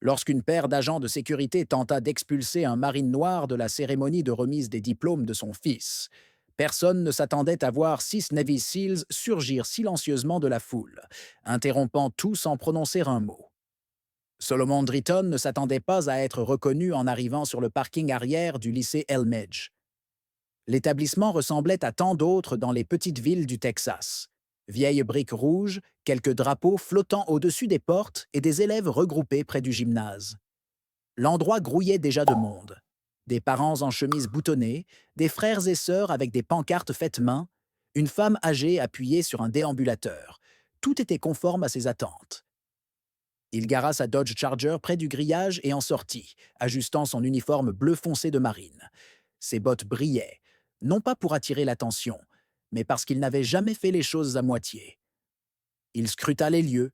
Lorsqu'une paire d'agents de sécurité tenta d'expulser un marine noir de la cérémonie de remise des diplômes de son fils, personne ne s'attendait à voir 6 Navy SEALs surgir silencieusement de la foule, interrompant tout sans prononcer un mot. Solomon Drayton ne s'attendait pas à être reconnu en arrivant sur le parking arrière du lycée Elmedge. L'établissement ressemblait à tant d'autres dans les petites villes du Texas. Vieilles briques rouges, quelques drapeaux flottant au-dessus des portes et des élèves regroupés près du gymnase. L'endroit grouillait déjà de monde. Des parents en chemise boutonnée, des frères et sœurs avec des pancartes faites main, une femme âgée appuyée sur un déambulateur. Tout était conforme à ses attentes. Il gara sa Dodge Charger près du grillage et en sortit, ajustant son uniforme bleu foncé de marine. Ses bottes brillaient, non pas pour attirer l'attention, mais parce qu'il n'avait jamais fait les choses à moitié. Il scruta les lieux.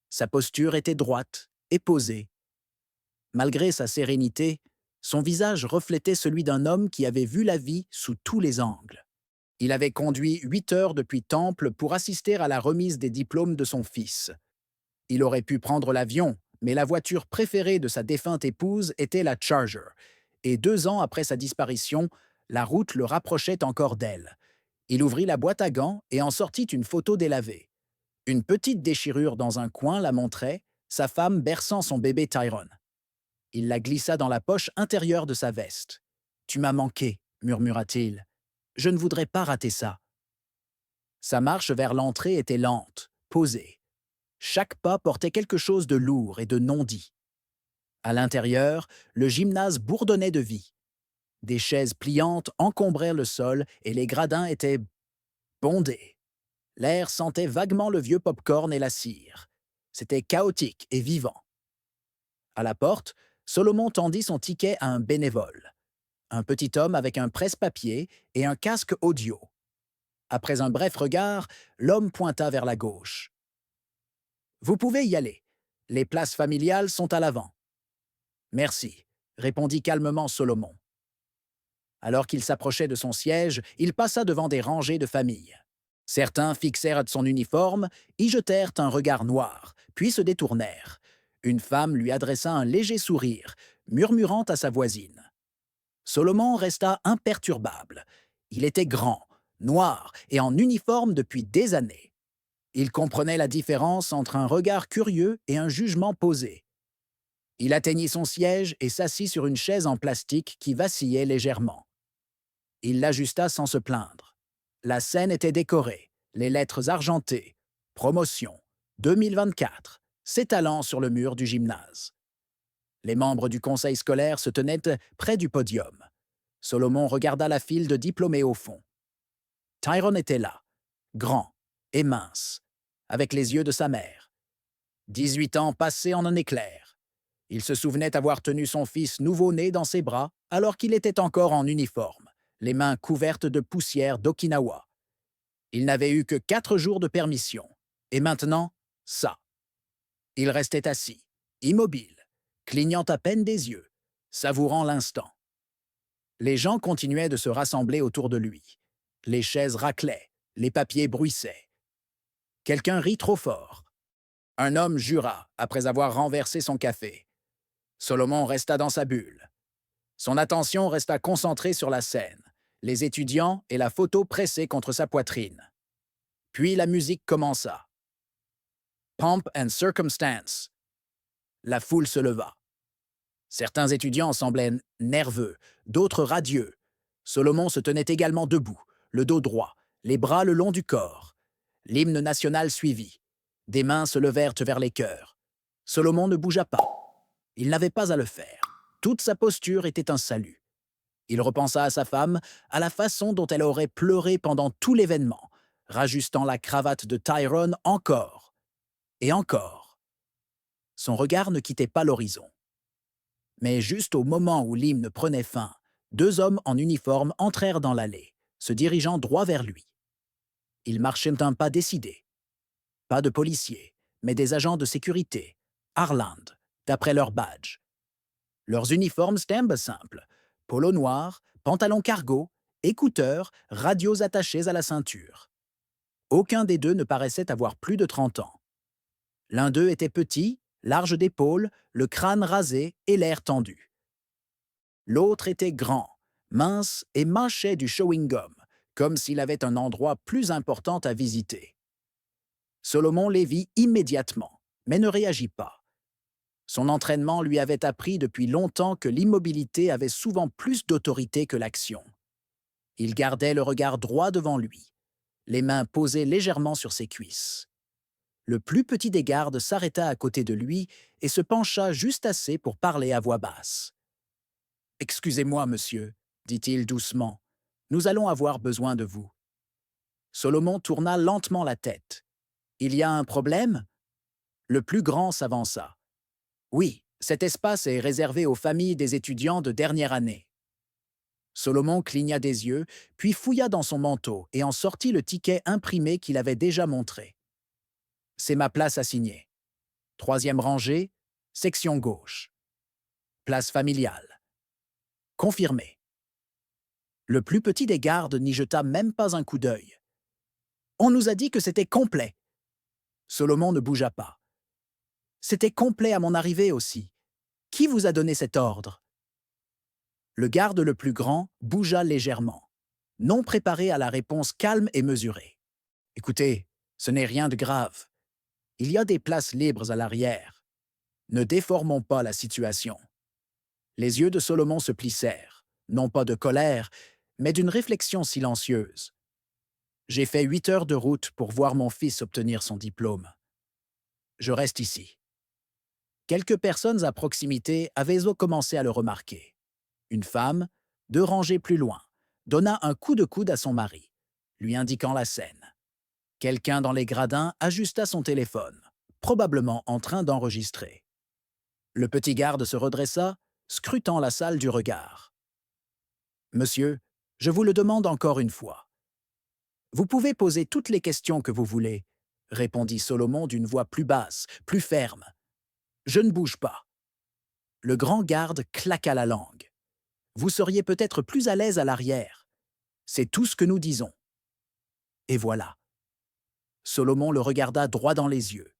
Sa posture était droite et posée. Malgré sa sérénité, son visage reflétait celui d'un homme qui avait vu la vie sous tous les angles. Il avait conduit 8 heures depuis Temple pour assister à la remise des diplômes de son fils. Il aurait pu prendre l'avion, mais la voiture préférée de sa défunte épouse était la Charger, et 2 ans après sa disparition, la route le rapprochait encore d'elle. Il ouvrit la boîte à gants et en sortit une photo délavée. Une petite déchirure dans un coin la montrait, sa femme berçant son bébé Tyrone. Il la glissa dans la poche intérieure de sa veste. « Tu m'as manqué, murmura-t-il. Je ne voudrais pas rater ça. » Sa marche vers l'entrée était lente, posée. Chaque pas portait quelque chose de lourd et de non-dit. À l'intérieur, le gymnase bourdonnait de vie. Des chaises pliantes encombrèrent le sol et les gradins étaient bondés. L'air sentait vaguement le vieux pop-corn et la cire. C'était chaotique et vivant. À la porte, Solomon tendit son ticket à un bénévole, un petit homme avec un presse-papier et un casque audio. Après un bref regard, l'homme pointa vers la gauche. « Vous pouvez y aller. Les places familiales sont à l'avant. »« Merci, » répondit calmement Solomon. Alors qu'il s'approchait de son siège, il passa devant des rangées de familles. Certains fixèrent son uniforme, y jetèrent un regard noir, puis se détournèrent. Une femme lui adressa un léger sourire, murmurant à sa voisine. Solomon resta imperturbable. Il était grand, noir et en uniforme depuis des années. Il comprenait la différence entre un regard curieux et un jugement posé. Il atteignit son siège et s'assit sur une chaise en plastique qui vacillait légèrement. Il l'ajusta sans se plaindre. La scène était décorée, les lettres argentées, promotion, 2024, s'étalant sur le mur du gymnase. Les membres du conseil scolaire se tenaient près du podium. Solomon regarda la file de diplômés au fond. Tyrone était là, grand et mince, avec les yeux de sa mère. 18 ans passés en un éclair. Il se souvenait avoir tenu son fils nouveau-né dans ses bras alors qu'il était encore en uniforme, les mains couvertes de poussière d'Okinawa. Il n'avait eu que 4 jours de permission. Et maintenant, ça. Il restait assis, immobile, clignant à peine des yeux, savourant l'instant. Les gens continuaient de se rassembler autour de lui. Les chaises raclaient, les papiers bruissaient. Quelqu'un rit trop fort. Un homme jura après avoir renversé son café. Solomon resta dans sa bulle. Son attention resta concentrée sur la scène, les étudiants et la photo pressée contre sa poitrine. Puis la musique commença. Pomp and Circumstance. La foule se leva. Certains étudiants semblaient nerveux, d'autres radieux. Solomon se tenait également debout, le dos droit, les bras le long du corps. L'hymne national suivit. Des mains se levèrent vers les chœurs. Solomon ne bougea pas. Il n'avait pas à le faire. Toute sa posture était un salut. Il repensa à sa femme, à la façon dont elle aurait pleuré pendant tout l'événement, rajustant la cravate de Tyrone encore et encore. Son regard ne quittait pas l'horizon. Mais juste au moment où l'hymne prenait fin, 2 hommes en uniforme entrèrent dans l'allée, se dirigeant droit vers lui. Ils marchaient d'un pas décidé. Pas de policiers, mais des agents de sécurité, Harland, d'après leur badge. Leurs uniformes étaient simples, polo noir, pantalon cargo, écouteurs, radios attachés à la ceinture. Aucun des deux ne paraissait avoir plus de 30 ans. L'un d'eux était petit, large d'épaules, le crâne rasé et l'air tendu. L'autre était grand, mince et mâchait du chewing-gum, comme s'il avait un endroit plus important à visiter. Solomon les vit immédiatement, mais ne réagit pas. Son entraînement lui avait appris depuis longtemps que l'immobilité avait souvent plus d'autorité que l'action. Il gardait le regard droit devant lui, les mains posées légèrement sur ses cuisses. Le plus petit des gardes s'arrêta à côté de lui et se pencha juste assez pour parler à voix basse. « Excusez-moi, monsieur, dit-il doucement. Nous allons avoir besoin de vous. » Solomon tourna lentement la tête. « Il y a un problème ?» Le plus grand s'avança. « Oui, cet espace est réservé aux familles des étudiants de dernière année. » Solomon cligna des yeux, puis fouilla dans son manteau et en sortit le ticket imprimé qu'il avait déjà montré. « C'est ma place assignée. Troisième rangée, section gauche. Place familiale. Confirmé. » Le plus petit des gardes n'y jeta même pas un coup d'œil. « On nous a dit que c'était complet. » Solomon ne bougea pas. « C'était complet à mon arrivée aussi. Qui vous a donné cet ordre ?» Le garde le plus grand bougea légèrement, non préparé à la réponse calme et mesurée. « Écoutez, ce n'est rien de grave. Il y a des places libres à l'arrière. Ne déformons pas la situation. » Les yeux de Solomon se plissèrent, non pas de colère, mais d'une réflexion silencieuse. « J'ai fait 8 heures de route pour voir mon fils obtenir son diplôme. Je reste ici. » Quelques personnes à proximité avaient commencé à le remarquer. Une femme, 2 rangées plus loin, donna un coup de coude à son mari, lui indiquant la scène. Quelqu'un dans les gradins ajusta son téléphone, probablement en train d'enregistrer. Le petit garde se redressa, scrutant la salle du regard. « Monsieur, je vous le demande encore une fois. » « Vous pouvez poser toutes les questions que vous voulez, » répondit Solomon d'une voix plus basse, plus ferme. « Je ne bouge pas. » Le grand garde claqua la langue. « Vous seriez peut-être plus à l'aise à l'arrière. C'est tout ce que nous disons. » Et voilà. Solomon le regarda droit dans les yeux.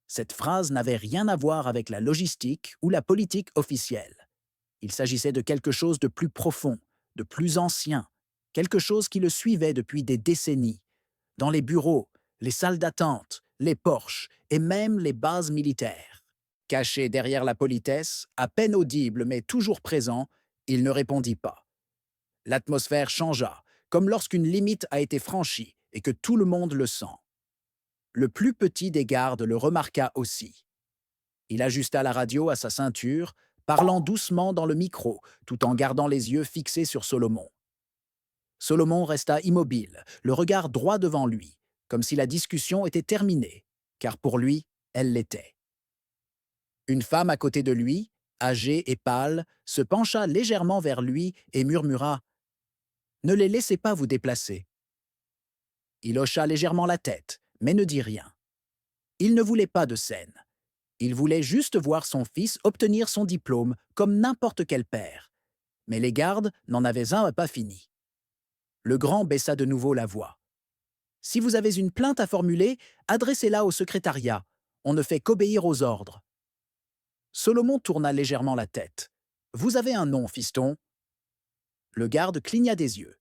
Cette phrase n'avait rien à voir avec la logistique ou la politique officielle. Il s'agissait de quelque chose de plus profond, de plus ancien, quelque chose qui le suivait depuis des décennies, dans les bureaux, les salles d'attente, les porches et même les bases militaires. Caché derrière la politesse, à peine audible mais toujours présent, il ne répondit pas. L'atmosphère changea, comme lorsqu'une limite a été franchie et que tout le monde le sent. Le plus petit des gardes le remarqua aussi. Il ajusta la radio à sa ceinture, parlant doucement dans le micro, tout en gardant les yeux fixés sur Solomon. Solomon resta immobile, le regard droit devant lui, comme si la discussion était terminée, car pour lui, elle l'était. Une femme à côté de lui, âgée et pâle, se pencha légèrement vers lui et murmura « Ne les laissez pas vous déplacer. » Il hocha légèrement la tête, mais ne dit rien. Il ne voulait pas de scène. Il voulait juste voir son fils obtenir son diplôme comme n'importe quel père. Mais les gardes n'en avaient pas fini. Le grand baissa de nouveau la voix. « Si vous avez une plainte à formuler, adressez-la au secrétariat. On ne fait qu'obéir aux ordres. » Solomon tourna légèrement la tête. « Vous avez un nom, fiston ?» Le garde cligna des yeux.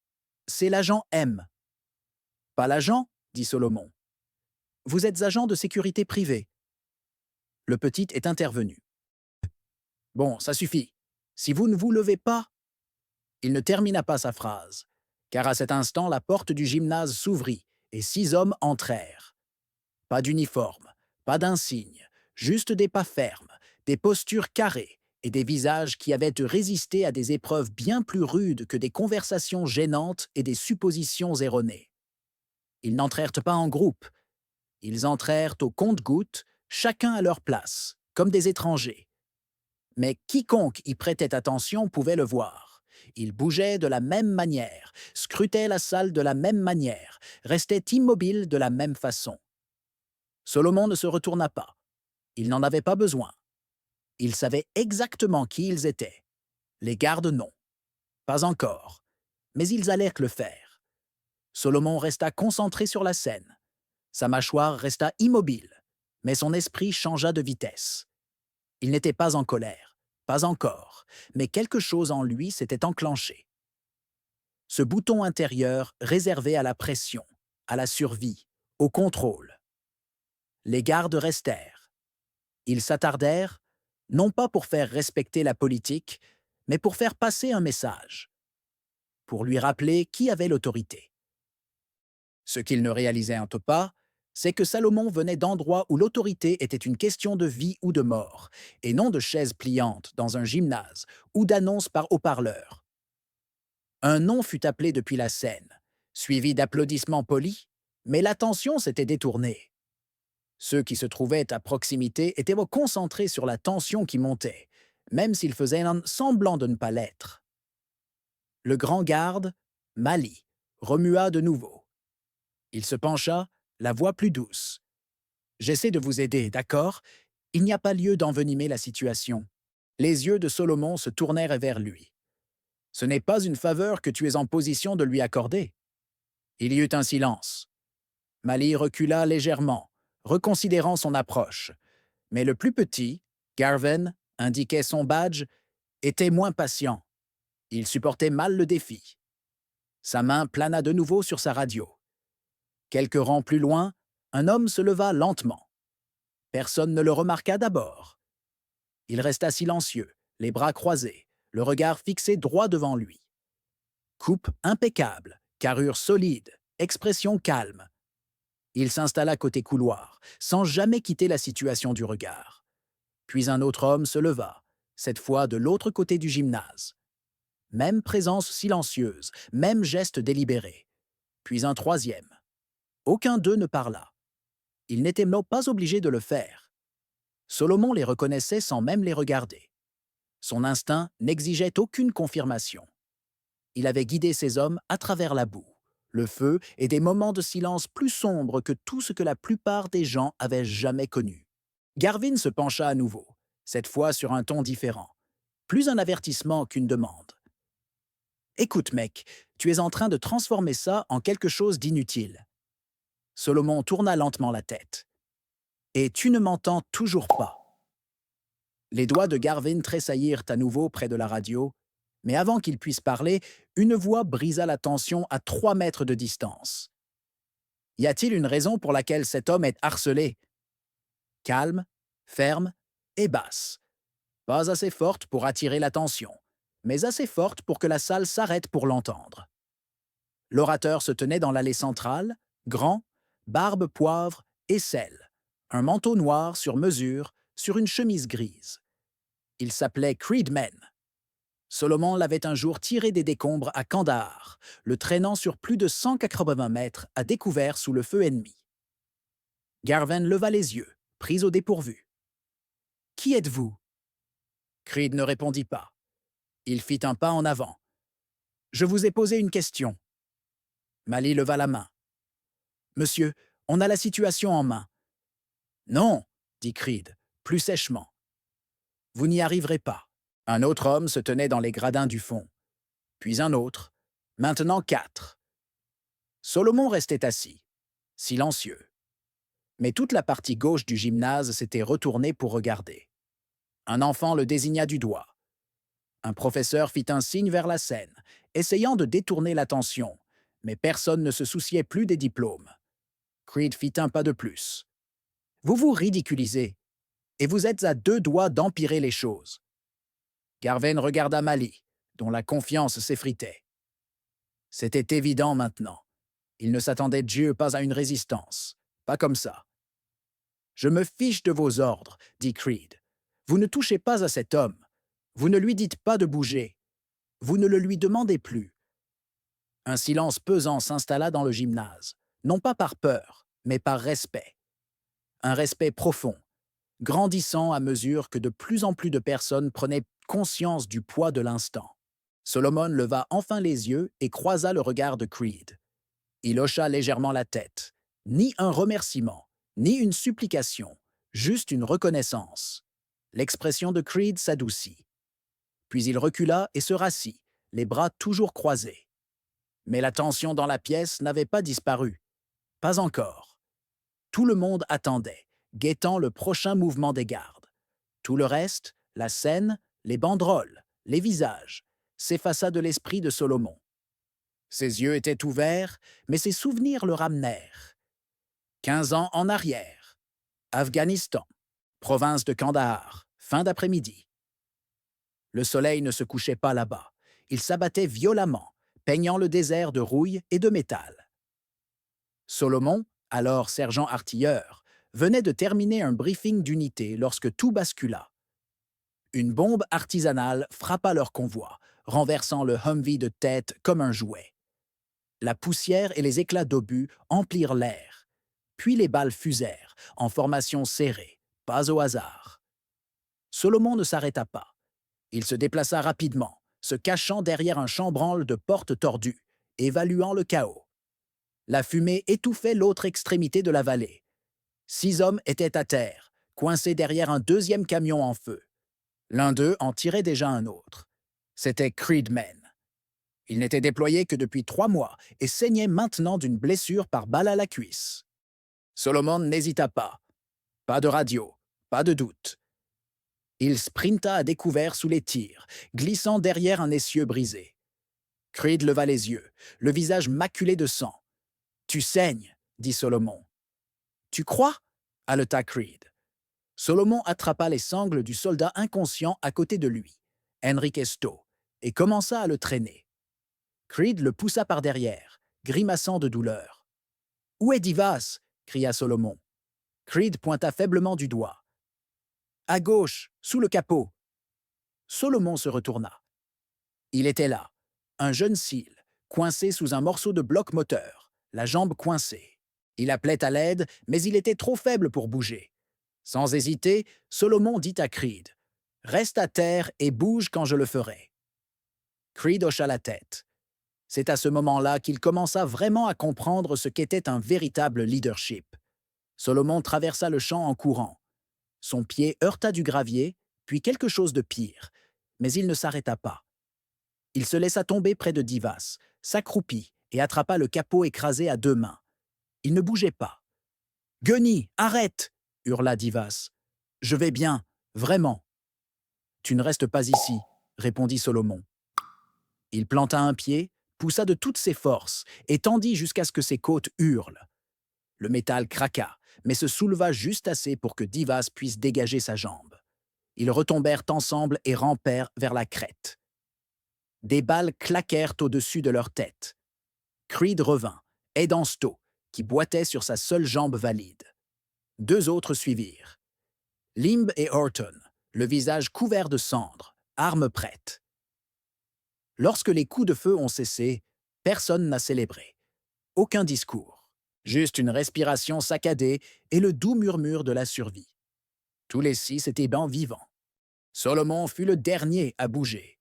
« C'est l'agent M. »« Pas l'agent ?» dit Solomon. « Vous êtes agent de sécurité privée. » Le petit est intervenu. « Bon, ça suffit. Si vous ne vous levez pas… » Il ne termina pas sa phrase, car à cet instant la porte du gymnase s'ouvrit et 6 hommes entrèrent. Pas d'uniforme, pas d'insigne, juste des pas fermes, des postures carrées et des visages qui avaient résisté à des épreuves bien plus rudes que des conversations gênantes et des suppositions erronées. Ils n'entrèrent pas en groupe. Ils entrèrent au compte-gouttes, chacun à leur place, comme des étrangers. Mais quiconque y prêtait attention pouvait le voir. Ils bougeaient de la même manière, scrutaient la salle de la même manière, restaient immobiles de la même façon. Solomon ne se retourna pas. Il n'en avait pas besoin. Il savait exactement qui ils étaient. Les gardes, non. Pas encore. Mais ils allèrent le faire. Solomon resta concentré sur la scène. Sa mâchoire resta immobile. Mais son esprit changea de vitesse. Il n'était pas en colère, pas encore, mais quelque chose en lui s'était enclenché. Ce bouton intérieur réservé à la pression, à la survie, au contrôle. Les gardes restèrent. Ils s'attardèrent, non pas pour faire respecter la politique, mais pour faire passer un message, pour lui rappeler qui avait l'autorité. Ce qu'ils ne réalisaient pas, c'est que Salomon venait d'endroits où l'autorité était une question de vie ou de mort, et non de chaises pliantes dans un gymnase ou d'annonces par haut-parleur. Un nom fut appelé depuis la scène, suivi d'applaudissements polis, mais l'attention s'était détournée. Ceux qui se trouvaient à proximité étaient concentrés sur la tension qui montait, même s'ils faisaient un semblant de ne pas l'être. Le grand garde, Mali, remua de nouveau. Il se pencha, la voix plus douce. « J'essaie de vous aider, d'accord? Il n'y a pas lieu d'envenimer la situation. » Les yeux de Solomon se tournèrent vers lui. « Ce n'est pas une faveur que tu es en position de lui accorder. » Il y eut un silence. Mali recula légèrement, reconsidérant son approche. Mais le plus petit, Garvin, indiquait son badge, était moins patient. Il supportait mal le défi. Sa main plana de nouveau sur sa radio. Quelques rangs plus loin, un homme se leva lentement. Personne ne le remarqua d'abord. Il resta silencieux, les bras croisés, le regard fixé droit devant lui. Coupe impeccable, carrure solide, expression calme. Il s'installa côté couloir, sans jamais quitter la situation du regard. Puis un autre homme se leva, cette fois de l'autre côté du gymnase. Même présence silencieuse, même geste délibéré. Puis un troisième. Aucun d'eux ne parla. Ils n'étaient pas obligés de le faire. Solomon les reconnaissait sans même les regarder. Son instinct n'exigeait aucune confirmation. Il avait guidé ses hommes à travers la boue, le feu et des moments de silence plus sombres que tout ce que la plupart des gens avaient jamais connu. Garvin se pencha à nouveau, cette fois sur un ton différent. Plus un avertissement qu'une demande. « Écoute, mec, tu es en train de transformer ça en quelque chose d'inutile. » Solomon tourna lentement la tête. « Et tu ne m'entends toujours pas. » Les doigts de Garvin tressaillirent à nouveau près de la radio, mais avant qu'il puisse parler, une voix brisa la tension à 3 mètres de distance. « Y a-t-il une raison pour laquelle cet homme est harcelé ?» Calme, ferme et basse. Pas assez forte pour attirer l'attention, mais assez forte pour que la salle s'arrête pour l'entendre. L'orateur se tenait dans l'allée centrale, grand, barbe poivre et sel, un manteau noir sur mesure sur une chemise grise. Il s'appelait Creedman. Solomon l'avait un jour tiré des décombres à Kandahar, le traînant sur plus de 180 mètres à découvert sous le feu ennemi. Garvin leva les yeux, pris au dépourvu. « Qui êtes-vous » Creed ne répondit pas. Il fit un pas en avant. « Je vous ai posé une question. » Mali leva la main. « Monsieur, on a la situation en main. »« Non, » dit Creed, plus sèchement. « Vous n'y arriverez pas. » Un autre homme se tenait dans les gradins du fond. Puis un autre. Maintenant 4. Solomon restait assis, silencieux. Mais toute la partie gauche du gymnase s'était retournée pour regarder. Un enfant le désigna du doigt. Un professeur fit un signe vers la scène, essayant de détourner l'attention, mais personne ne se souciait plus des diplômes. Creed fit un pas de plus. « Vous vous ridiculisez, et vous êtes à 2 doigts d'empirer les choses. » Garvin regarda Mali, dont la confiance s'effritait. C'était évident maintenant. Il ne s'attendait Dieu pas à une résistance. Pas comme ça. « Je me fiche de vos ordres, » dit Creed. « Vous ne touchez pas à cet homme. Vous ne lui dites pas de bouger. Vous ne le lui demandez plus. » Un silence pesant s'installa dans le gymnase, non pas par peur, mais par respect. Un respect profond, grandissant à mesure que de plus en plus de personnes prenaient conscience du poids de l'instant. Solomon leva enfin les yeux et croisa le regard de Creed. Il hocha légèrement la tête. Ni un remerciement, ni une supplication, juste une reconnaissance. L'expression de Creed s'adoucit. Puis il recula et se rassit, les bras toujours croisés. Mais la tension dans la pièce n'avait pas disparu. Pas encore. Tout le monde attendait, guettant le prochain mouvement des gardes. Tout le reste, la scène, les banderoles, les visages, s'effaça de l'esprit de Solomon. Ses yeux étaient ouverts, mais ses souvenirs le ramenèrent. 15 ans en arrière. Afghanistan. Province de Kandahar. Fin d'après-midi. Le soleil ne se couchait pas là-bas. Il s'abattait violemment, peignant le désert de rouille et de métal. Solomon, alors sergent artilleur, venait de terminer un briefing d'unité lorsque tout bascula. Une bombe artisanale frappa leur convoi, renversant le Humvee de tête comme un jouet. La poussière et les éclats d'obus emplirent l'air. Puis les balles fusèrent, en formation serrée, pas au hasard. Solomon ne s'arrêta pas. Il se déplaça rapidement, se cachant derrière un chambranle de portes tordues, évaluant le chaos. La fumée étouffait l'autre extrémité de la vallée. 6 hommes étaient à terre, coincés derrière un deuxième camion en feu. L'un d'eux en tirait déjà un autre. C'était Creedman. Il n'était déployé que depuis 3 mois et saignait maintenant d'une blessure par balle à la cuisse. Solomon n'hésita pas. Pas de radio, pas de doute. Il sprinta à découvert sous les tirs, glissant derrière un essieu brisé. Creed leva les yeux, le visage maculé de sang. « Tu saignes, » dit Solomon. « Tu crois ?» haleta Creed. Solomon attrapa les sangles du soldat inconscient à côté de lui, Enrique Stowe, et commença à le traîner. Creed le poussa par derrière, grimaçant de douleur. « Où est Divas ?» cria Solomon. Creed pointa faiblement du doigt. « À gauche, sous le capot. » Solomon se retourna. Il était là, un jeune SEAL, coincé sous un morceau de bloc moteur, la jambe coincée. Il appelait à l'aide, mais il était trop faible pour bouger. Sans hésiter, Solomon dit à Creed « Reste à terre et bouge quand je le ferai. » Creed hocha la tête. C'est à ce moment-là qu'il commença vraiment à comprendre ce qu'était un véritable leadership. Solomon traversa le champ en courant. Son pied heurta du gravier, puis quelque chose de pire, mais il ne s'arrêta pas. Il se laissa tomber près de Divas, s'accroupit et attrapa le capot écrasé à 2 mains. Il ne bougeait pas. « Gunny, arrête !» hurla Divas. « Je vais bien, vraiment. »« Tu ne restes pas ici, » répondit Solomon. Il planta un pied, poussa de toutes ses forces et tendit jusqu'à ce que ses côtes hurlent. Le métal craqua, mais se souleva juste assez pour que Divas puisse dégager sa jambe. Ils retombèrent ensemble et rampèrent vers la crête. Des balles claquèrent au-dessus de leur tête. Creed revint, aidant Stowe, qui boitait sur sa seule jambe valide. 2 autres suivirent. Limb et Horton, le visage couvert de cendres, armes prêtes. Lorsque les coups de feu ont cessé, personne n'a célébré. Aucun discours. Juste une respiration saccadée et le doux murmure de la survie. Tous les 6 étaient bien vivants. Solomon fut le dernier à bouger.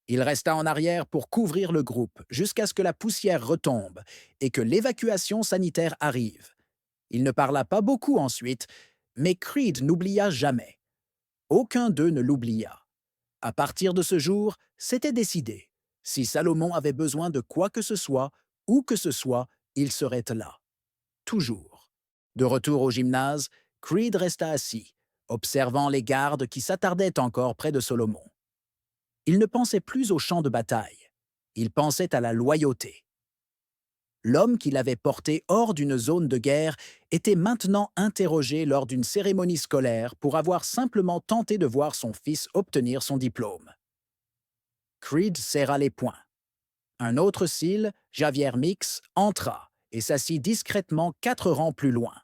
Il resta en arrière pour couvrir le groupe jusqu'à ce que la poussière retombe et que l'évacuation sanitaire arrive. Il ne parla pas beaucoup ensuite, mais Creed n'oublia jamais. Aucun d'eux ne l'oublia. À partir de ce jour, c'était décidé. Si Salomon avait besoin de quoi que ce soit, où que ce soit, il serait là. Toujours. De retour au gymnase, Creed resta assis, observant les gardes qui s'attardaient encore près de Solomon. Il ne pensait plus au champ de bataille. Il pensait à la loyauté. L'homme qui l'avait porté hors d'une zone de guerre était maintenant interrogé lors d'une cérémonie scolaire pour avoir simplement tenté de voir son fils obtenir son diplôme. Creed serra les poings. Un autre SEAL, Javier Mix, entra et s'assit discrètement 4 rangs plus loin.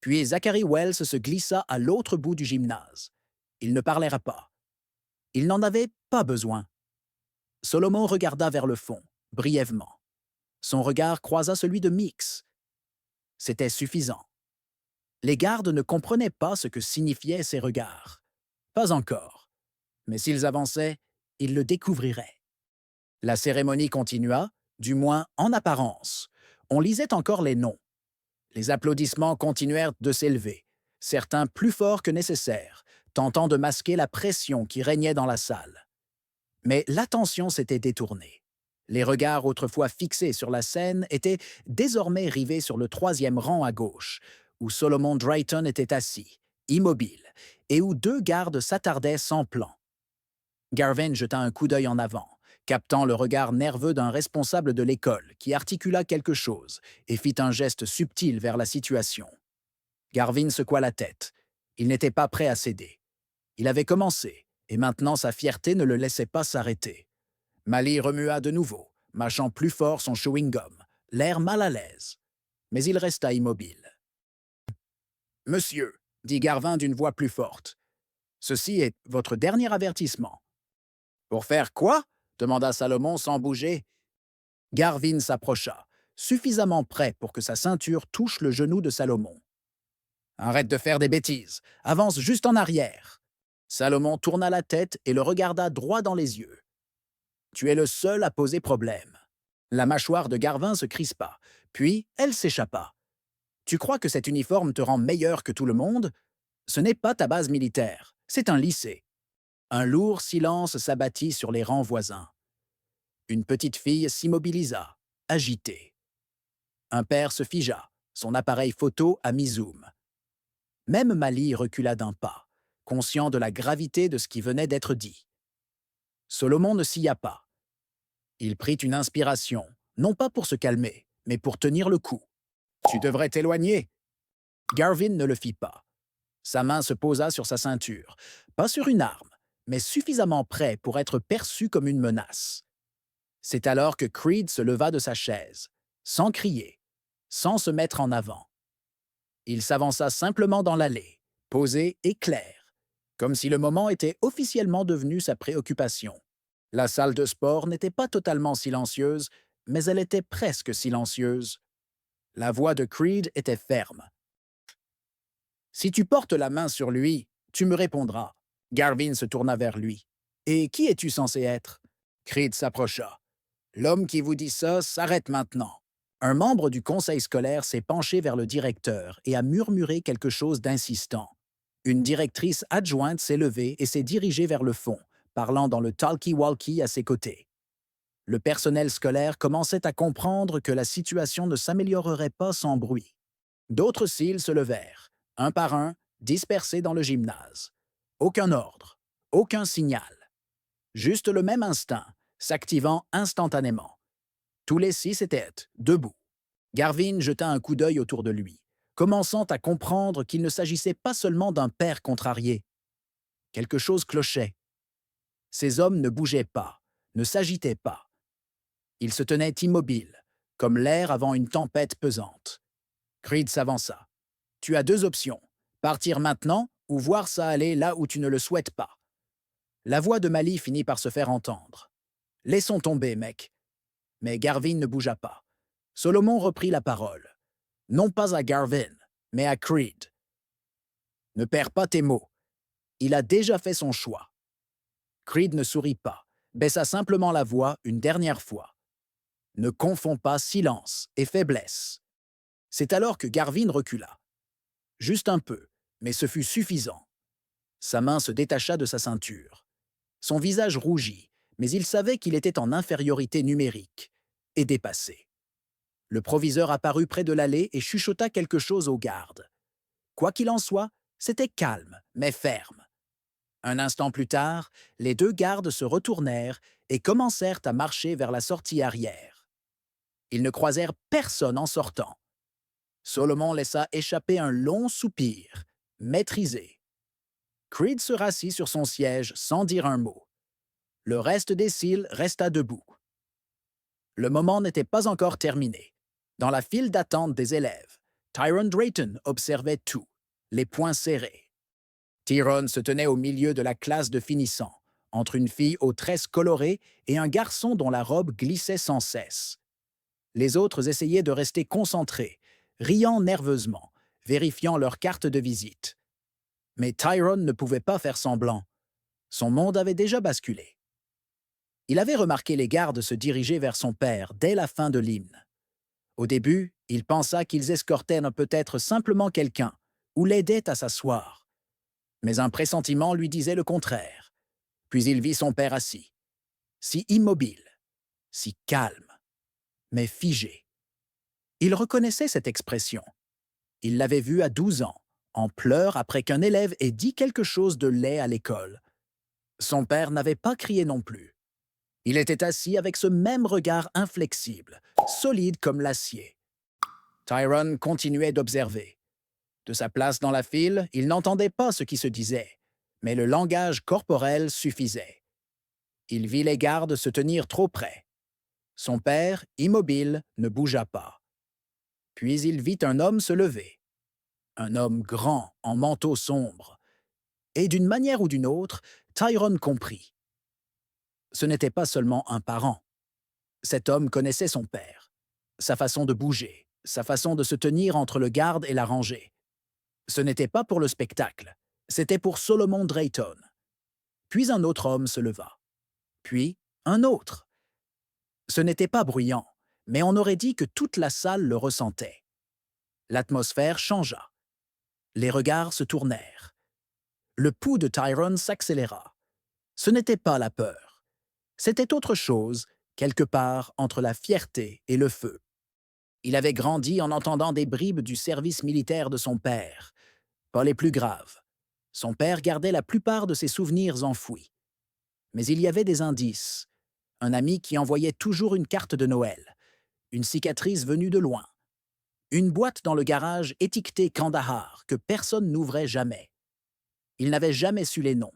Puis Zachary Wells se glissa à l'autre bout du gymnase. Ils ne parlèrent pas. Ils n'en avaient pas besoin. Solomon regarda vers le fond, brièvement. Son regard croisa celui de Mix. C'était suffisant. Les gardes ne comprenaient pas ce que signifiaient ces regards. Pas encore. Mais s'ils avançaient, ils le découvriraient. La cérémonie continua, du moins en apparence. On lisait encore les noms. Les applaudissements continuèrent de s'élever, certains plus forts que nécessaire, tentant de masquer la pression qui régnait dans la salle. Mais l'attention s'était détournée. Les regards autrefois fixés sur la scène étaient désormais rivés sur le 3e rang à gauche, où Solomon Drayton était assis, immobile, et où deux gardes s'attardaient sans plan. Garvin jeta un coup d'œil en avant, captant le regard nerveux d'un responsable de l'école qui articula quelque chose et fit un geste subtil vers la situation. Garvin secoua la tête. Il n'était pas prêt à céder. Il avait commencé, et maintenant sa fierté ne le laissait pas s'arrêter. Mali remua de nouveau, mâchant plus fort son chewing-gum, l'air mal à l'aise. Mais il resta immobile. « Monsieur, dit Garvin d'une voix plus forte, ceci est votre dernier avertissement. »« Pour faire quoi ?» demanda Salomon sans bouger. Garvin s'approcha, suffisamment près pour que sa ceinture touche le genou de Salomon. « Arrête de faire des bêtises, avance juste en arrière. » Salomon tourna la tête et le regarda droit dans les yeux. « Tu es le seul à poser problème. » La mâchoire de Garvin se crispa, puis elle s'échappa. « Tu crois que cet uniforme te rend meilleur que tout le monde? Ce n'est pas ta base militaire, c'est un lycée. » Un lourd silence s'abattit sur les rangs voisins. Une petite fille s'immobilisa, agitée. Un père se figea, son appareil photo à mi-zoom. Même Mali recula d'un pas, conscient de la gravité de ce qui venait d'être dit. Solomon ne sia pas. Il prit une inspiration, non pas pour se calmer, mais pour tenir le coup. « Tu devrais t'éloigner !» Garvin ne le fit pas. Sa main se posa sur sa ceinture, pas sur une arme, mais suffisamment près pour être perçu comme une menace. C'est alors que Creed se leva de sa chaise, sans crier, sans se mettre en avant. Il s'avança simplement dans l'allée, posé et clair, comme si le moment était officiellement devenu sa préoccupation. La salle de sport n'était pas totalement silencieuse, mais elle était presque silencieuse. La voix de Creed était ferme. « Si tu portes la main sur lui, tu me répondras. » Garvin se tourna vers lui. « Et qui es-tu censé être ?» Creed s'approcha. « L'homme qui vous dit ça s'arrête maintenant. » Un membre du conseil scolaire s'est penché vers le directeur et a murmuré quelque chose d'insistant. Une directrice adjointe s'est levée et s'est dirigée vers le fond, parlant dans le talkie-walkie à ses côtés. Le personnel scolaire commençait à comprendre que la situation ne s'améliorerait pas sans bruit. D'autres cils se levèrent, un par un, dispersés dans le gymnase. Aucun ordre, aucun signal. Juste le même instinct, s'activant instantanément. Tous les 6 étaient debout. Garvin jeta un coup d'œil autour de lui, commençant à comprendre qu'il ne s'agissait pas seulement d'un père contrarié. Quelque chose clochait. Ces hommes ne bougeaient pas, ne s'agitaient pas. Ils se tenaient immobiles, comme l'air avant une tempête pesante. Creed s'avança. « Tu as 2 options, partir maintenant ou voir ça aller là où tu ne le souhaites pas. » La voix de Mali finit par se faire entendre. « Laissons tomber, mec. » Mais Garvin ne bougea pas. Solomon reprit la parole. Non pas à Garvin, mais à Creed. « Ne perds pas tes mots. Il a déjà fait son choix. » Creed ne sourit pas, baissa simplement la voix une dernière fois. « Ne confonds pas silence et faiblesse. » C'est alors que Garvin recula. Juste un peu, mais ce fut suffisant. Sa main se détacha de sa ceinture. Son visage rougit, mais il savait qu'il était en infériorité numérique et dépassé. Le proviseur apparut près de l'allée et chuchota quelque chose aux gardes. Quoi qu'il en soit, c'était calme, mais ferme. Un instant plus tard, les 2 gardes se retournèrent et commencèrent à marcher vers la sortie arrière. Ils ne croisèrent personne en sortant. Solomon laissa échapper un long soupir, maîtrisé. Creed se rassit sur son siège sans dire un mot. Le reste des cils resta debout. Le moment n'était pas encore terminé. Dans la file d'attente des élèves, Tyrone Drayton observait tout, les poings serrés. Tyrone se tenait au milieu de la classe de finissants, entre une fille aux tresses colorées et un garçon dont la robe glissait sans cesse. Les autres essayaient de rester concentrés, riant nerveusement, vérifiant leur carte de visite. Mais Tyrone ne pouvait pas faire semblant. Son monde avait déjà basculé. Il avait remarqué les gardes se diriger vers son père dès la fin de l'hymne. Au début, il pensa qu'ils escortaient peut-être simplement quelqu'un ou l'aidaient à s'asseoir. Mais un pressentiment lui disait le contraire. Puis il vit son père assis, si immobile, si calme, mais figé. Il reconnaissait cette expression. Il l'avait vu à 12 ans, en pleurs après qu'un élève ait dit quelque chose de laid à l'école. Son père n'avait pas crié non plus. Il était assis avec ce même regard inflexible, solide comme l'acier. Tyrone continuait d'observer. De sa place dans la file, il n'entendait pas ce qui se disait, mais le langage corporel suffisait. Il vit les gardes se tenir trop près. Son père, immobile, ne bougea pas. Puis il vit un homme se lever. Un homme grand, en manteau sombre. Et d'une manière ou d'une autre, Tyrone comprit. Ce n'était pas seulement un parent. Cet homme connaissait son père, sa façon de bouger, sa façon de se tenir entre le garde et la rangée. Ce n'était pas pour le spectacle, c'était pour Solomon Drayton. Puis un autre homme se leva. Puis un autre. Ce n'était pas bruyant, mais on aurait dit que toute la salle le ressentait. L'atmosphère changea. Les regards se tournèrent. Le pouls de Tyrone s'accéléra. Ce n'était pas la peur. C'était autre chose, quelque part entre la fierté et le feu. Il avait grandi en entendant des bribes du service militaire de son père. Pas les plus graves. Son père gardait la plupart de ses souvenirs enfouis. Mais il y avait des indices. Un ami qui envoyait toujours une carte de Noël. Une cicatrice venue de loin. Une boîte dans le garage étiquetée Kandahar que personne n'ouvrait jamais. Il n'avait jamais su les noms,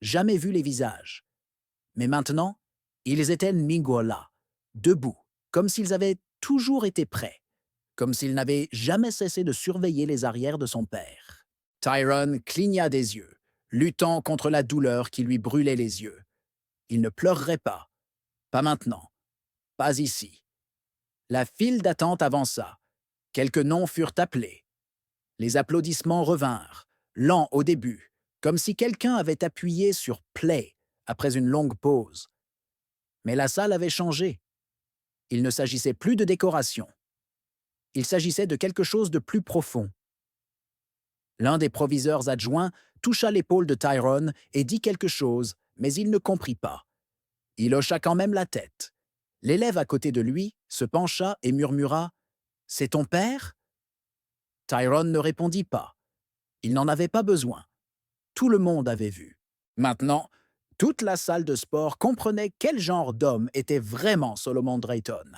jamais vu les visages. Mais maintenant, ils étaient Mingwala, debout, comme s'ils avaient toujours été prêts, comme s'ils n'avaient jamais cessé de surveiller les arrières de son père. Tyrone cligna des yeux, luttant contre la douleur qui lui brûlait les yeux. Il ne pleurerait pas maintenant, pas ici. La file d'attente avança. Quelques noms furent appelés. Les applaudissements revinrent, lents au début, comme si quelqu'un avait appuyé sur Play après une longue pause. Mais la salle avait changé. Il ne s'agissait plus de décoration. Il s'agissait de quelque chose de plus profond. L'un des proviseurs adjoints toucha l'épaule de Tyrone et dit quelque chose, mais il ne comprit pas. Il hocha quand même la tête. L'élève à côté de lui se pencha et murmura « C'est ton père ?» Tyrone ne répondit pas. Il n'en avait pas besoin. Tout le monde avait vu. Maintenant, toute la salle de sport comprenait quel genre d'homme était vraiment Solomon Drayton.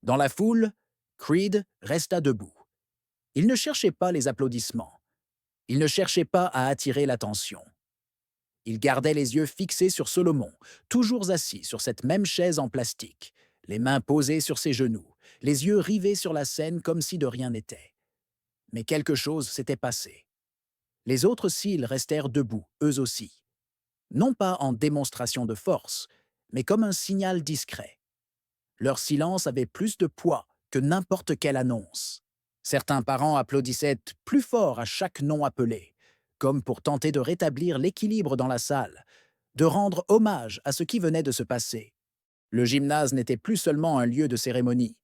Dans la foule, Creed resta debout. Il ne cherchait pas les applaudissements. Il ne cherchait pas à attirer l'attention. Il gardait les yeux fixés sur Solomon, toujours assis sur cette même chaise en plastique, les mains posées sur ses genoux, les yeux rivés sur la scène comme si de rien n'était. Mais quelque chose s'était passé. Les autres cils restèrent debout, eux aussi. Non pas en démonstration de force, mais comme un signal discret. Leur silence avait plus de poids que n'importe quelle annonce. Certains parents applaudissaient plus fort à chaque nom appelé, comme pour tenter de rétablir l'équilibre dans la salle, de rendre hommage à ce qui venait de se passer. Le gymnase n'était plus seulement un lieu de cérémonie.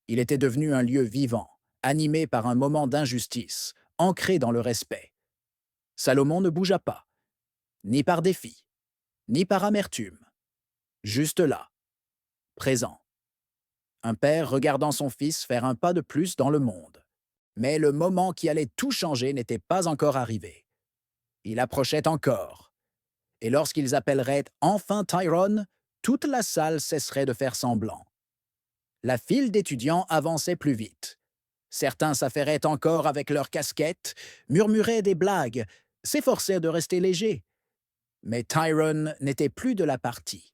Il était devenu un lieu vivant, animé par un moment d'injustice, ancré dans le respect. Salomon ne bougea pas, ni par défi, ni par amertume. Juste là, présent. Un père regardant son fils faire un pas de plus dans le monde. Mais le moment qui allait tout changer n'était pas encore arrivé. Il approchait encore. Et lorsqu'ils appelleraient enfin Tyrone, toute la salle cesserait de faire semblant. La file d'étudiants avançait plus vite. Certains s'affairaient encore avec leurs casquettes, murmuraient des blagues, s'efforçaient de rester légers. Mais Tyrone n'était plus de la partie.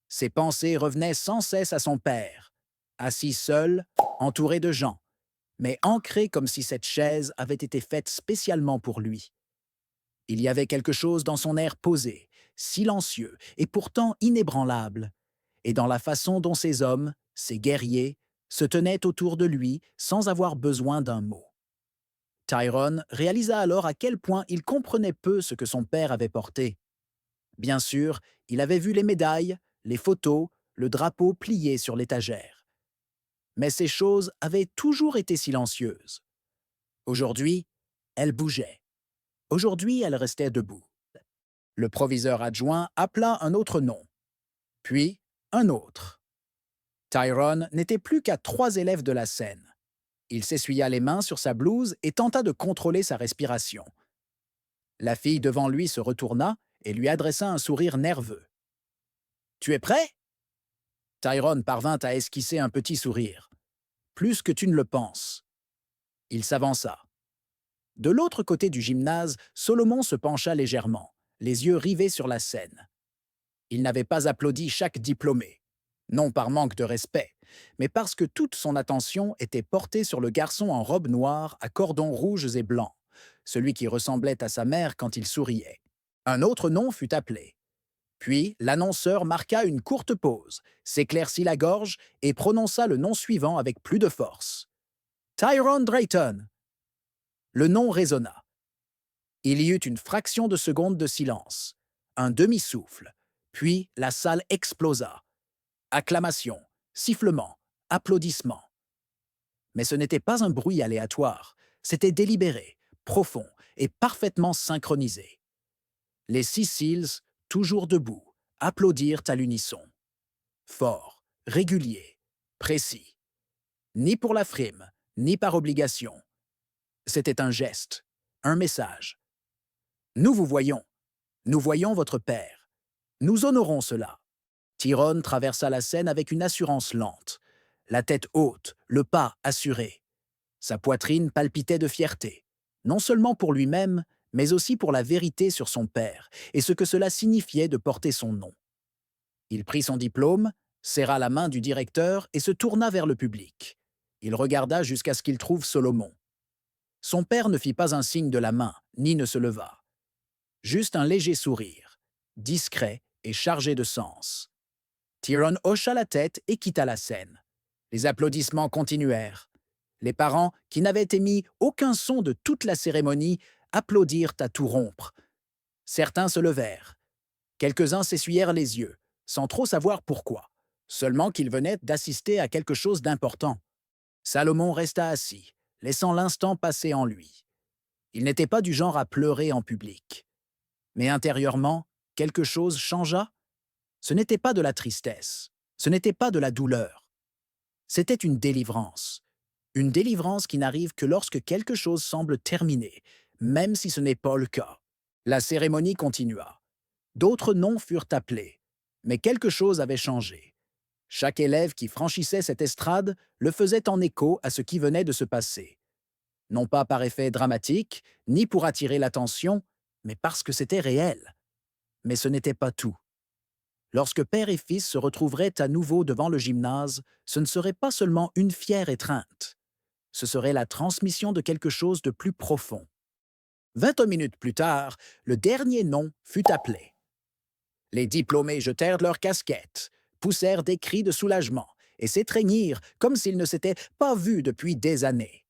Ses pensées revenaient sans cesse à son père, assis seul, entouré de gens, mais ancré comme si cette chaise avait été faite spécialement pour lui. Il y avait quelque chose dans son air posé, silencieux et pourtant inébranlable, et dans la façon dont ces hommes, ces guerriers, se tenaient autour de lui sans avoir besoin d'un mot. Tyrone réalisa alors à quel point il comprenait peu ce que son père avait porté. Bien sûr, il avait vu les médailles, les photos, le drapeau plié sur l'étagère. Mais ces choses avaient toujours été silencieuses. Aujourd'hui, elles bougeaient. Aujourd'hui, elles restaient debout. Le proviseur adjoint appela un autre nom, puis un autre. Tyrone n'était plus qu'à 3 élèves de la scène. Il s'essuya les mains sur sa blouse et tenta de contrôler sa respiration. La fille devant lui se retourna et lui adressa un sourire nerveux. Tu es prêt? Tyrone parvint à esquisser un petit sourire. Plus que tu ne le penses. Il s'avança. De l'autre côté du gymnase, Solomon se pencha légèrement, les yeux rivés sur la scène. Il n'avait pas applaudi chaque diplômé, non par manque de respect, mais parce que toute son attention était portée sur le garçon en robe noire à cordons rouges et blancs, celui qui ressemblait à sa mère quand il souriait. Un autre nom fut appelé. Puis l'annonceur marqua une courte pause, s'éclaircit la gorge et prononça le nom suivant avec plus de force. Tyrone Drayton. Le nom résonna. Il y eut une fraction de seconde de silence, un demi-souffle, puis la salle explosa. Acclamations, sifflements, applaudissements. Mais ce n'était pas un bruit aléatoire, c'était délibéré, profond et parfaitement synchronisé. Les 6 Seals, toujours debout, applaudirent à l'unisson. Fort, régulier, précis. Ni pour la frime, ni par obligation. C'était un geste, un message. Nous vous voyons. Nous voyons votre père. Nous honorons cela. Tyrone traversa la scène avec une assurance lente, la tête haute, le pas assuré. Sa poitrine palpitait de fierté, non seulement pour lui-même, mais aussi pour la vérité sur son père et ce que cela signifiait de porter son nom. Il prit son diplôme, serra la main du directeur et se tourna vers le public. Il regarda jusqu'à ce qu'il trouve Solomon. Son père ne fit pas un signe de la main, ni ne se leva. Juste un léger sourire, discret et chargé de sens. Tyrone hocha la tête et quitta la scène. Les applaudissements continuèrent. Les parents, qui n'avaient émis aucun son de toute la cérémonie, applaudirent à tout rompre. Certains se levèrent. Quelques-uns s'essuyèrent les yeux, sans trop savoir pourquoi, seulement qu'ils venaient d'assister à quelque chose d'important. Salomon resta assis, laissant l'instant passer en lui. Il n'était pas du genre à pleurer en public. Mais intérieurement, quelque chose changea. Ce n'était pas de la tristesse, ce n'était pas de la douleur. C'était une délivrance. Une délivrance qui n'arrive que lorsque quelque chose semble terminé, même si ce n'est pas le cas. La cérémonie continua. D'autres noms furent appelés, mais quelque chose avait changé. Chaque élève qui franchissait cette estrade le faisait en écho à ce qui venait de se passer. Non pas par effet dramatique, ni pour attirer l'attention, mais parce que c'était réel. Mais ce n'était pas tout. Lorsque père et fils se retrouveraient à nouveau devant le gymnase, ce ne serait pas seulement une fière étreinte. Ce serait la transmission de quelque chose de plus profond. 20 minutes plus tard, le dernier nom fut appelé. Les diplômés jetèrent leurs casquettes, poussèrent des cris de soulagement et s'étreignirent comme s'ils ne s'étaient pas vus depuis des années.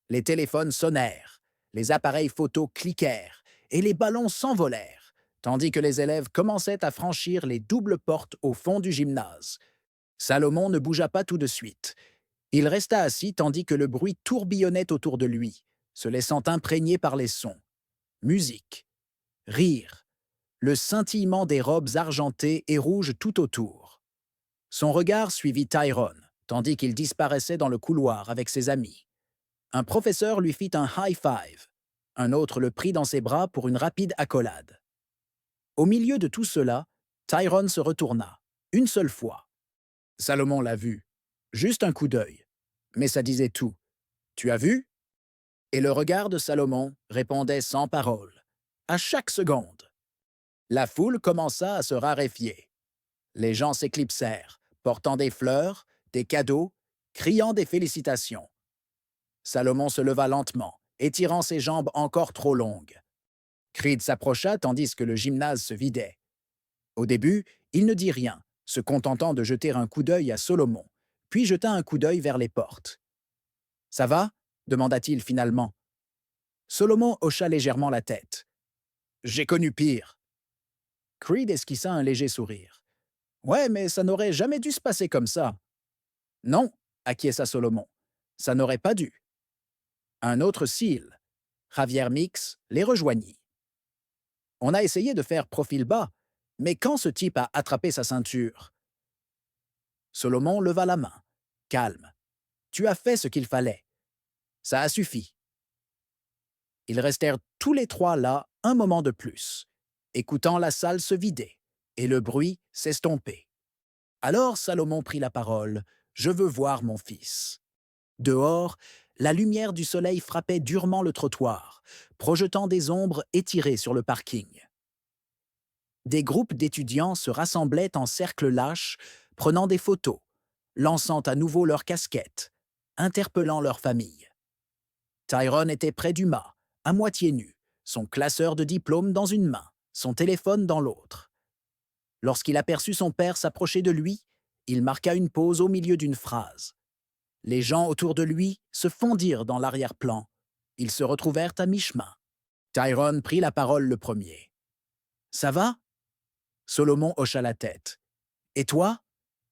Les téléphones sonnèrent, les appareils photos cliquèrent et les ballons s'envolèrent, tandis que les élèves commençaient à franchir les doubles portes au fond du gymnase. Salomon ne bougea pas tout de suite. Il resta assis tandis que le bruit tourbillonnait autour de lui, se laissant imprégner par les sons. Musique, rire, le scintillement des robes argentées et rouges tout autour. Son regard suivit Tyrone, tandis qu'il disparaissait dans le couloir avec ses amis. Un professeur lui fit un high five. Un autre le prit dans ses bras pour une rapide accolade. Au milieu de tout cela, Tyrone se retourna, une seule fois. Salomon l'a vu. Juste un coup d'œil. Mais ça disait tout. Tu as vu? Et le regard de Salomon répondait sans parole, à chaque seconde. La foule commença à se raréfier. Les gens s'éclipsèrent, portant des fleurs, des cadeaux, criant des félicitations. Salomon se leva lentement, étirant ses jambes encore trop longues. Creed s'approcha tandis que le gymnase se vidait. Au début, il ne dit rien, se contentant de jeter un coup d'œil à Solomon, puis jeta un coup d'œil vers les portes. « Ça va » demanda-t-il finalement. Solomon hocha légèrement la tête. « J'ai connu pire. » Creed esquissa un léger sourire. « Ouais, mais ça n'aurait jamais dû se passer comme ça. »« Non, » acquiesça Solomon. « Ça n'aurait pas dû. » Un autre Seal, Javier Mix, les rejoignit. On a essayé de faire profil bas, mais quand ce type a attrapé sa ceinture? Solomon leva la main, calme. Tu as fait ce qu'il fallait. Ça a suffi. » Ils restèrent tous les trois là un moment de plus, écoutant la salle se vider et le bruit s'estomper. Alors Salomon prit la parole. « Je veux voir mon fils. » Dehors, la lumière du soleil frappait durement le trottoir, projetant des ombres étirées sur le parking. Des groupes d'étudiants se rassemblaient en cercle lâche, prenant des photos, lançant à nouveau leurs casquettes, interpellant leurs familles. Tyrone était près du mât, à moitié nu, son classeur de diplôme dans une main, son téléphone dans l'autre. Lorsqu'il aperçut son père s'approcher de lui, il marqua une pause au milieu d'une phrase. Les gens autour de lui se fondirent dans l'arrière-plan. Ils se retrouvèrent à mi-chemin. Tyrone prit la parole le premier. « Ça va ?» Solomon hocha la tête. « Et toi ?»«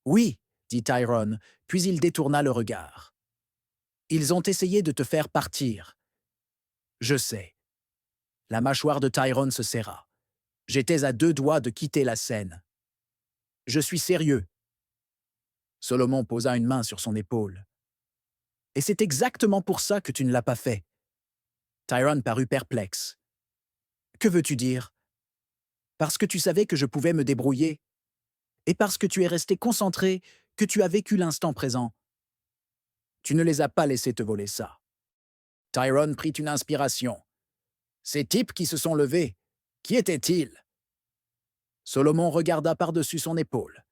Oui, » dit Tyrone, puis il détourna le regard. « Ils ont essayé de te faire partir. »« Je sais. » La mâchoire de Tyrone se serra. J'étais à 2 doigts de quitter la scène. « Je suis sérieux. » Solomon posa une main sur son épaule. « Et c'est exactement pour ça que tu ne l'as pas fait. » Tyrone parut perplexe. « Que veux-tu dire ?»« Parce que tu savais que je pouvais me débrouiller. Et parce que tu es resté concentré, que tu as vécu l'instant présent. Tu ne les as pas laissés te voler ça. » Tyrone prit une inspiration. « Ces types qui se sont levés, qui étaient-ils » Solomon regarda par-dessus son épaule.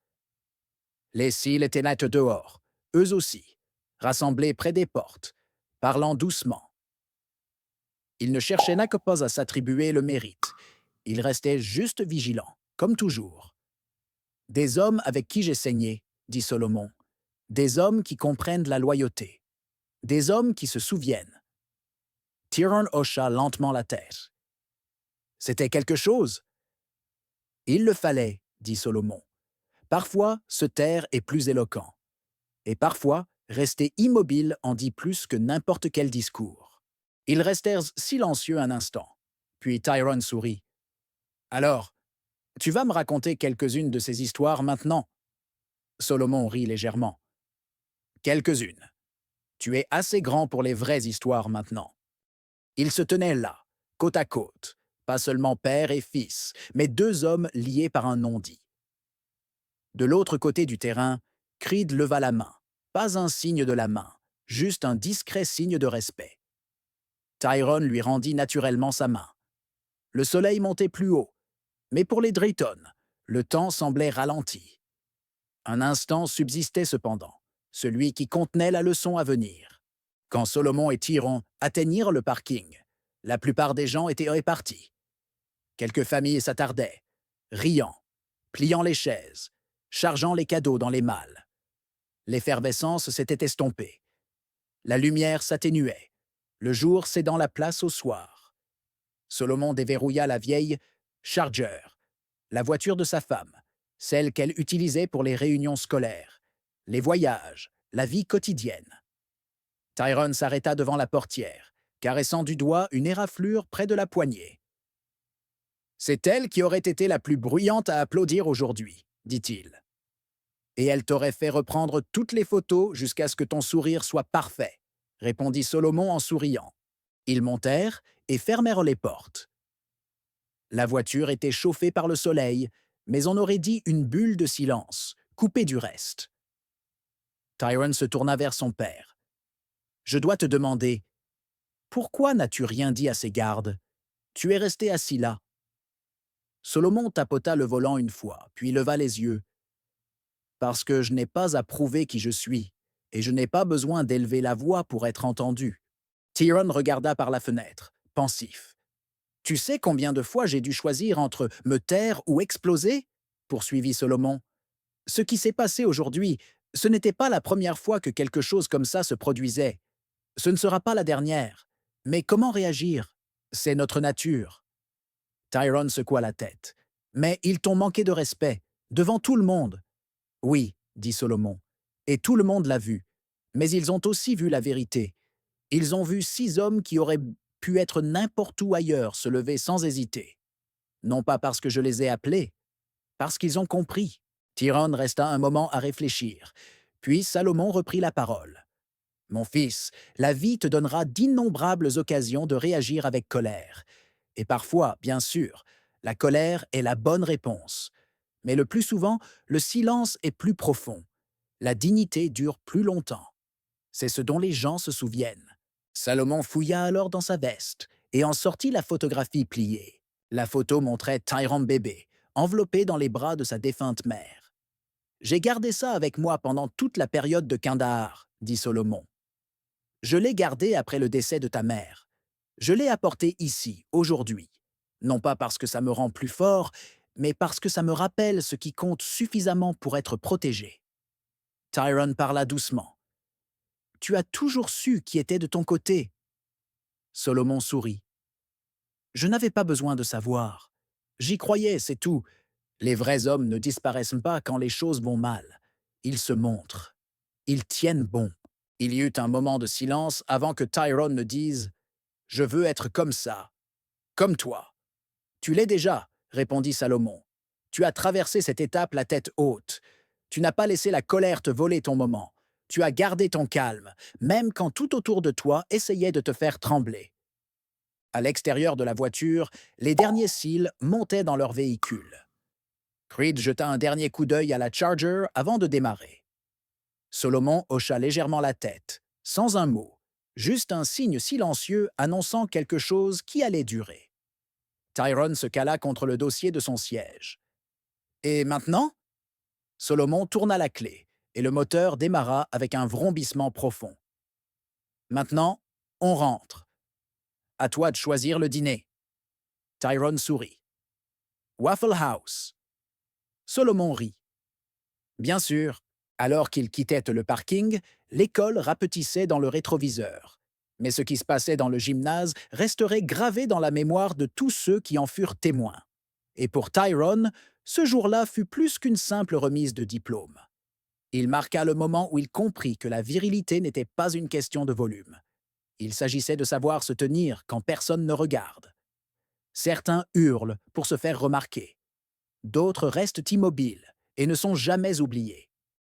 Les Seals étaient là dehors, eux aussi, rassemblés près des portes, parlant doucement. Ils ne cherchaient que pas à s'attribuer le mérite. Ils restaient juste vigilants, comme toujours. « Des hommes avec qui j'ai saigné, » dit Solomon. « Des hommes qui comprennent la loyauté. Des hommes qui se souviennent. » Tyrone hocha lentement la tête. « C'était quelque chose ?» « Il le fallait, » dit Solomon. « Parfois, se taire est plus éloquent. Et parfois, rester immobile en dit plus que n'importe quel discours. » Ils restèrent silencieux un instant. Puis Tyrone sourit. « Alors, tu vas me raconter quelques-unes de ces histoires maintenant ?» Solomon rit légèrement. « Quelques-unes. Tu es assez grand pour les vraies histoires maintenant. » Ils se tenaient là, côte à côte, pas seulement père et fils, mais 2 hommes liés par un non-dit. De l'autre côté du terrain, Creed leva la main. Pas un signe de la main, juste un discret signe de respect. Tyrone lui rendit naturellement sa main. Le soleil montait plus haut, mais pour les Drayton, le temps semblait ralenti. Un instant subsistait cependant, celui qui contenait la leçon à venir. Quand Solomon et Tyrone atteignirent le parking, la plupart des gens étaient répartis. Quelques familles s'attardaient, riant, pliant les chaises, chargeant les cadeaux dans les malles. L'effervescence s'était estompée. La lumière s'atténuait, le jour cédant la place au soir. Solomon déverrouilla la vieille Charger, la voiture de sa femme, celle qu'elle utilisait pour les réunions scolaires, les voyages, la vie quotidienne. Tyrone s'arrêta devant la portière, caressant du doigt une éraflure près de la poignée. « C'est elle qui aurait été la plus bruyante à applaudir aujourd'hui, » dit-il. « Et elle t'aurait fait reprendre toutes les photos jusqu'à ce que ton sourire soit parfait, » répondit Solomon en souriant. Ils montèrent et fermèrent les portes. La voiture était chauffée par le soleil, mais on aurait dit une bulle de silence, coupée du reste. Tyrone se tourna vers son père. « Je dois te demander, pourquoi n'as-tu rien dit à ces gardes? Tu es resté assis là. » Solomon tapota le volant une fois, puis leva les yeux. « Parce que je n'ai pas à prouver qui je suis, et je n'ai pas besoin d'élever la voix pour être entendu. » Tyrone regarda par la fenêtre, pensif. « Tu sais combien de fois j'ai dû choisir entre me taire ou exploser ?» poursuivit Solomon. « Ce qui s'est passé aujourd'hui, ce n'était pas la première fois que quelque chose comme ça se produisait. Ce ne sera pas la dernière. Mais comment réagir? C'est notre nature. » Tyrone secoua la tête. « Mais ils t'ont manqué de respect, devant tout le monde. »« Oui, » dit Solomon, « et tout le monde l'a vu. Mais ils ont aussi vu la vérité. Ils ont vu 6 hommes qui auraient pu être n'importe où ailleurs se lever sans hésiter. Non pas parce que je les ai appelés, parce qu'ils ont compris. » Tyrone resta un moment à réfléchir. Puis Salomon reprit la parole. « Mon fils, la vie te donnera d'innombrables occasions de réagir avec colère. Et parfois, bien sûr, la colère est la bonne réponse. Mais le plus souvent, le silence est plus profond. La dignité dure plus longtemps. C'est ce dont les gens se souviennent. Salomon fouilla alors dans sa veste et en sortit la photographie pliée. La photo montrait Tyrone bébé, enveloppé dans les bras de sa défunte mère. J'ai gardé ça avec moi pendant toute la période de Kandahar, dit Solomon. Je l'ai gardé après le décès de ta mère. Je l'ai apporté ici, aujourd'hui. Non pas parce que ça me rend plus fort, mais parce que ça me rappelle ce qui compte suffisamment pour être protégé. Tyrone parla doucement. Tu as toujours su qui était de ton côté. Solomon sourit. Je n'avais pas besoin de savoir. J'y croyais, c'est tout. Les vrais hommes ne disparaissent pas quand les choses vont mal. Ils se montrent. Ils tiennent bon. Il y eut un moment de silence avant que Tyrone ne dise « Je veux être comme ça, comme toi. » Tu l'es déjà, répondit Salomon. Tu as traversé cette étape la tête haute. Tu n'as pas laissé la colère te voler ton moment. Tu as gardé ton calme, même quand tout autour de toi essayait de te faire trembler. À l'extérieur de la voiture, les derniers cils montaient dans leur véhicule. Creed jeta un dernier coup d'œil à la Charger avant de démarrer. Solomon hocha légèrement la tête, sans un mot, juste un signe silencieux annonçant quelque chose qui allait durer. Tyrone se cala contre le dossier de son siège. « Et maintenant ?» Solomon tourna la clé, et le moteur démarra avec un vrombissement profond. « Maintenant, on rentre. À toi de choisir le dîner. » Tyrone sourit. « Waffle House. » Solomon rit. Bien sûr, alors qu'ils quittaient le parking, l'école rapetissait dans le rétroviseur. Mais ce qui se passait dans le gymnase resterait gravé dans la mémoire de tous ceux qui en furent témoins. Et pour Tyrone, ce jour-là fut plus qu'une simple remise de diplôme. Il marqua le moment où il comprit que la virilité n'était pas une question de volume. Il s'agissait de savoir se tenir quand personne ne regarde. Certains hurlent pour se faire remarquer. D'autres restent immobiles et ne sont jamais oubliés.